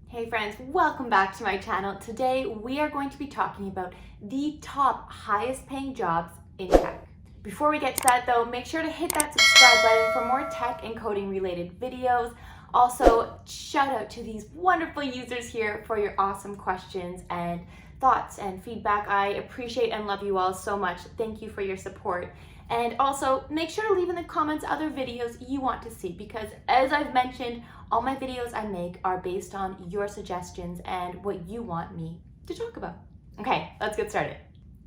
Hey friends, welcome back to my channel. Today we are going to be talking about the top highest paying jobs in tech. Before we get to that though, make sure to hit that subscribe button for more tech and coding related videos. Also, shout out to these wonderful users here for your awesome questions and thoughts and feedback. I appreciate and love you all so much. Thank you for your support. And also make sure to leave in the comments other videos you want to see, because as I've mentioned, all my videos I make are based on your suggestions and what you want me to talk about. Okay, let's get started.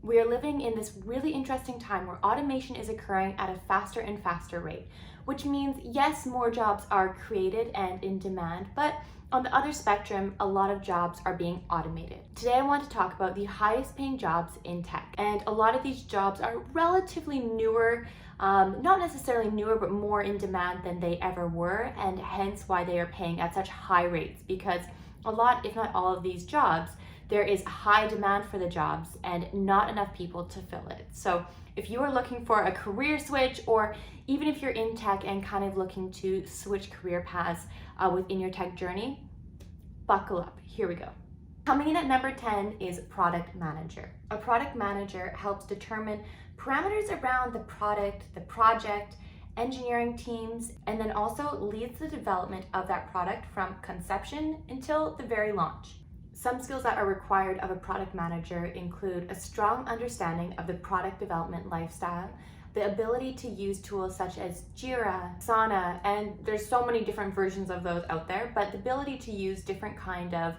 We are living in this really interesting time where automation is occurring at a faster and faster rate, which means yes, more jobs are created and in demand, but on the other spectrum, a lot of jobs are being automated. Today I want to talk about the highest paying jobs in tech. And a lot of these jobs are relatively newer, not necessarily newer, but more in demand than they ever were, and hence why they are paying at such high rates, because a lot, if not all of these jobs, there is high demand for the jobs and not enough people to fill it. So if you are looking for a career switch, or even if you're in tech and kind of looking to switch career paths within your tech journey, buckle up, here we go. Coming in at number 10 is product manager. A product manager helps determine parameters around the product, the project, engineering teams, and then also leads the development of that product from conception until the very launch. Some skills that are required of a product manager include a strong understanding of the product development lifestyle, the ability to use tools such as Jira, Asana, and there's so many different versions of those out there, but the ability to use different kind of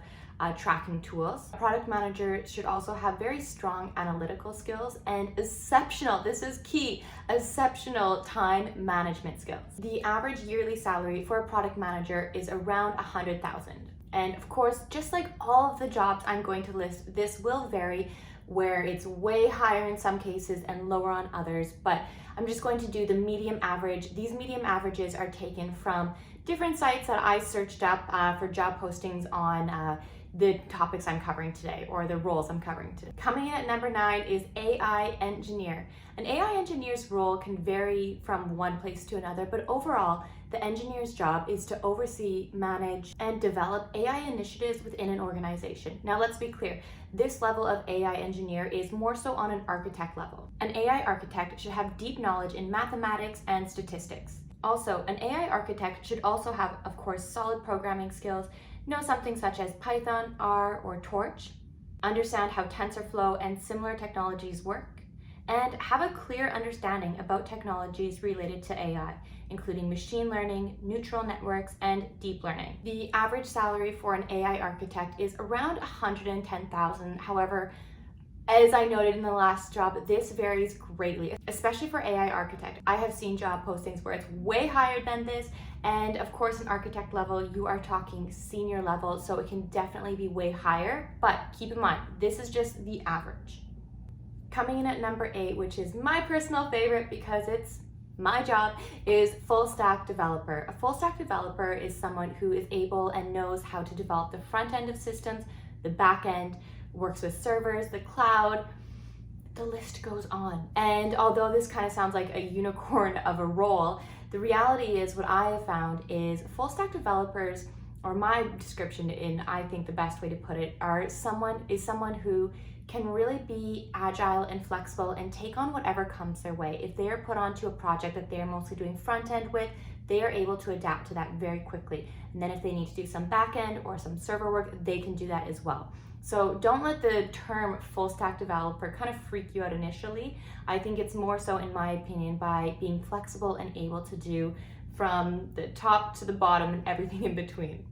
tracking tools. A product manager should also have very strong analytical skills and exceptional, this is key, exceptional time management skills. The average yearly salary for a product manager is around $100,000. And of course, just like all of the jobs I'm going to list, this will vary, where it's way higher in some cases and lower on others, but I'm just going to do the medium average. These medium averages are taken from different sites that I searched up for job postings on the topics I'm covering today, or the roles I'm covering today. Coming in at number 9 is AI engineer. An AI engineer's role can vary from one place to another, but overall, the engineer's job is to oversee, manage, and develop AI initiatives within an organization. Now let's be clear, this level of AI engineer is more so on an architect level. An AI architect should have deep knowledge in mathematics and statistics. Also, an AI architect should also have, of course, solid programming skills, know something such as Python, R, or Torch, understand how TensorFlow and similar technologies work, and have a clear understanding about technologies related to AI, including machine learning, neural networks, and deep learning. The average salary for an AI architect is around $110,000. However, as I noted in the last job, this varies greatly, especially for AI architect. I have seen job postings where it's way higher than this, and of course, an architect level, you are talking senior level, so it can definitely be way higher, but keep in mind, this is just the average. Coming in at number 8, which is my personal favorite because it's my job, is full stack developer. A full stack developer is someone who is able and knows how to develop the front end of systems, the back end, works with servers, the cloud, the list goes on. And although this kind of sounds like a unicorn of a role, the reality is what I have found is full stack developers, or my description in I think the best way to put it, is someone who can really be agile and flexible and take on whatever comes their way. If they are put onto a project that they are mostly doing front end with, they are able to adapt to that very quickly. And then if they need to do some back end or some server work, they can do that as well. So don't let the term full stack developer kind of freak you out initially. I think it's more so, in my opinion, by being flexible and able to do from the top to the bottom and everything in between.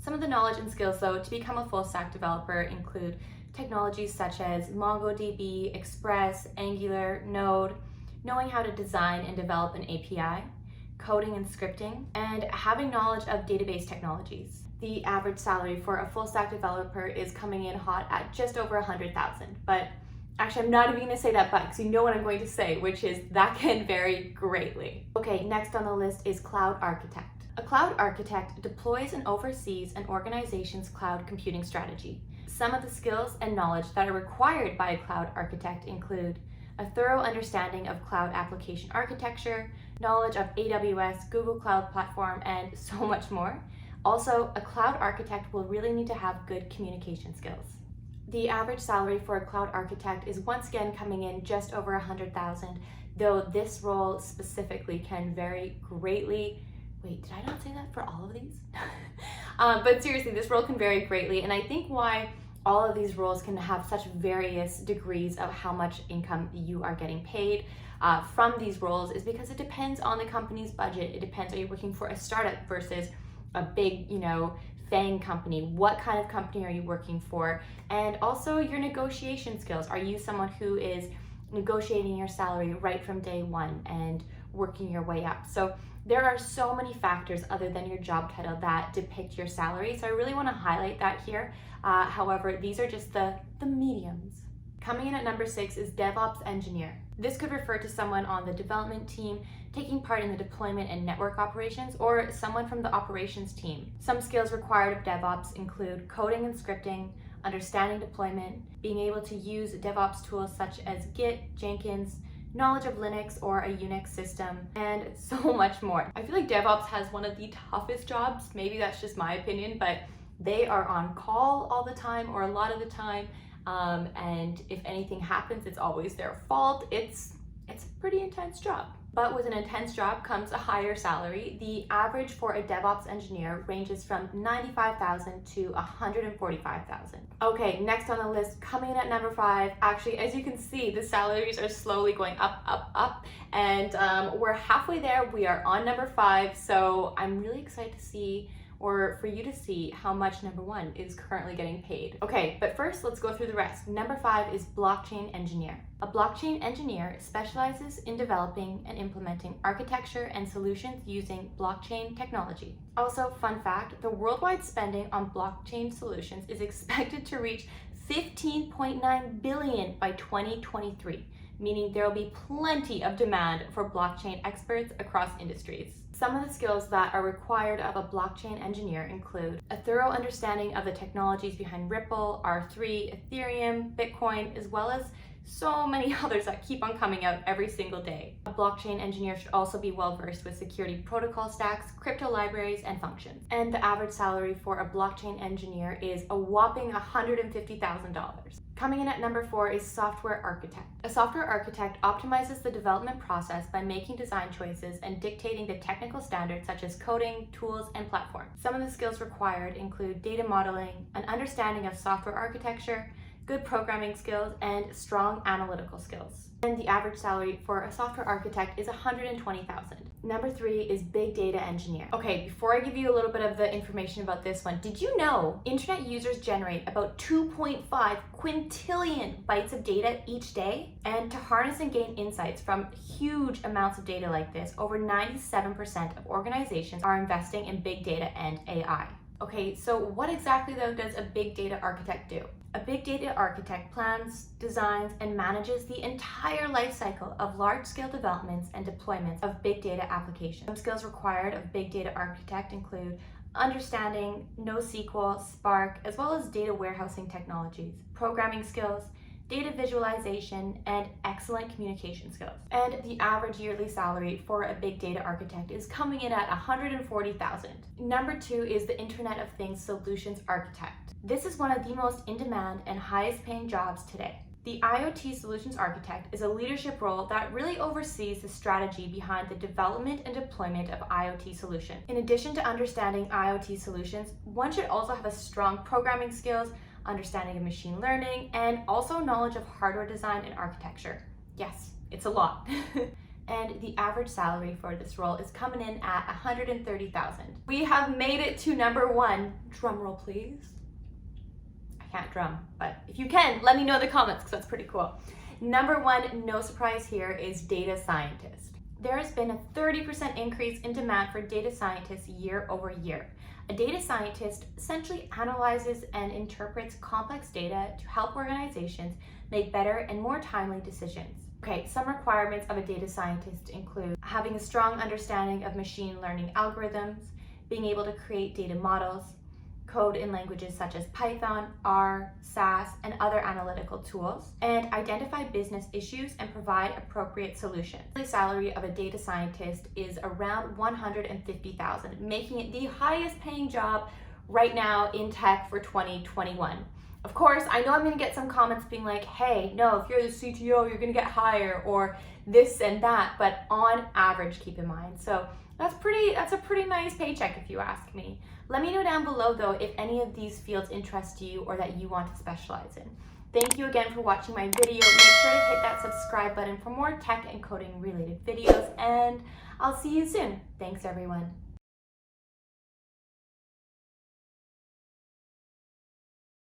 Some of the knowledge and skills though to become a full stack developer include technologies such as MongoDB, Express, Angular, Node, knowing how to design and develop an API, coding and scripting, and having knowledge of database technologies. The average salary for a full stack developer is coming in hot at just over $100,000, but actually I'm not even gonna say that but because you know what I'm going to say, which is that can vary greatly. Okay, next on the list is cloud architect. A cloud architect deploys and oversees an organization's cloud computing strategy. Some of the skills and knowledge that are required by a cloud architect include a thorough understanding of cloud application architecture, knowledge of AWS, Google Cloud Platform, and so much more. Also, a cloud architect will really need to have good communication skills. The average salary for a cloud architect is once again coming in just over 100,000, though this role specifically can vary greatly. Wait, did I not say that for all of these? But seriously, this role can vary greatly, and I think why all of these roles can have such various degrees of how much income you are getting paid from these roles is because it depends on the company's budget. It depends, are you working for a startup versus a big, FANG company? What kind of company are you working for? And also your negotiation skills. Are you someone who is negotiating your salary right from day one and working your way up? So there are so many factors other than your job title that depict your salary. So I really want to highlight that here. However, these are just the mediums. Coming in at number 6 is Devops Engineer. This could refer to someone on the development team, taking part in the deployment and network operations, or someone from the operations team. Some skills required of DevOps include coding and scripting, understanding deployment, being able to use DevOps tools such as Git, Jenkins, knowledge of Linux or a Unix system, and so much more. I feel like DevOps has one of the toughest jobs. Maybe that's just my opinion, but they are on call all the time or a lot of the time. And if anything happens, it's always their fault. It's a pretty intense job. But with an intense job comes a higher salary. The average for a DevOps engineer ranges from 95,000 to 145,000. Okay, next on the list, coming in at number 5. Actually, as you can see, the salaries are slowly going up, and we're halfway there. We are on number 5, so I'm really excited to see, or for you to see, how much number 1 is currently getting paid. Okay, but first let's go through the rest. Number 5 is blockchain engineer. A blockchain engineer specializes in developing and implementing architecture and solutions using blockchain technology. Also, fun fact, the worldwide spending on blockchain solutions is expected to reach 15.9 billion by 2023, meaning there will be plenty of demand for blockchain experts across industries. Some of the skills that are required of a blockchain engineer include a thorough understanding of the technologies behind Ripple, R3, Ethereum, Bitcoin, as well as so many others that keep on coming out every single day. A blockchain engineer should also be well versed with security protocol stacks, crypto libraries, and functions. And the average salary for a blockchain engineer is a whopping $150,000. Coming in at number 4 is software architect. A software architect optimizes the development process by making design choices and dictating the technical standards such as coding, tools, and platforms. Some of the skills required include data modeling, an understanding of software architecture, good programming skills, and strong analytical skills. And the average salary for a software architect is $120,000. Number 3 is big data engineer. Okay, before I give you a little bit of the information about this one, did you know internet users generate about 2.5 quintillion bytes of data each day? And to harness and gain insights from huge amounts of data like this, over 97% of organizations are investing in big data and AI. Okay, so what exactly though does a big data architect do? A big data architect plans, designs, and manages the entire life cycle of large-scale developments and deployments of big data applications. Some skills required of big data architect include understanding NoSQL, Spark, as well as data warehousing technologies, programming skills, data visualization, and excellent communication skills. And the average yearly salary for a big data architect is coming in at $140,000. Number 2 is the Internet of Things Solutions Architect. This is one of the most in-demand and highest paying jobs today. The IoT Solutions Architect is a leadership role that really oversees the strategy behind the development and deployment of IoT solutions. In addition to understanding IoT solutions, one should also have a strong programming skills, understanding of machine learning, and also knowledge of hardware design and architecture. Yes, it's a lot. And the average salary for this role is coming in at $130,000. We have made it to number 1. Drum roll, please. I can't drum, but if you can, let me know in the comments because that's pretty cool. Number 1, no surprise here, is data scientist. There has been a 30% increase in demand for data scientists year over year. A data scientist essentially analyzes and interprets complex data to help organizations make better and more timely decisions. Okay, some requirements of a data scientist include having a strong understanding of machine learning algorithms, being able to create data models, code in languages such as Python, R, SAS, and other analytical tools, and identify business issues and provide appropriate solutions. The salary of a data scientist is around $150,000, making it the highest paying job right now in tech for 2021. Of course, I know I'm gonna get some comments being like, hey, no, if you're the CTO, you're gonna get higher, or this and that, but on average, keep in mind. So that's a pretty nice paycheck if you ask me. Let me know down below though if any of these fields interest you or that you want to specialize in. Thank you again for watching my video. Make sure to hit that subscribe button for more tech and coding related videos, and I'll see you soon. Thanks everyone.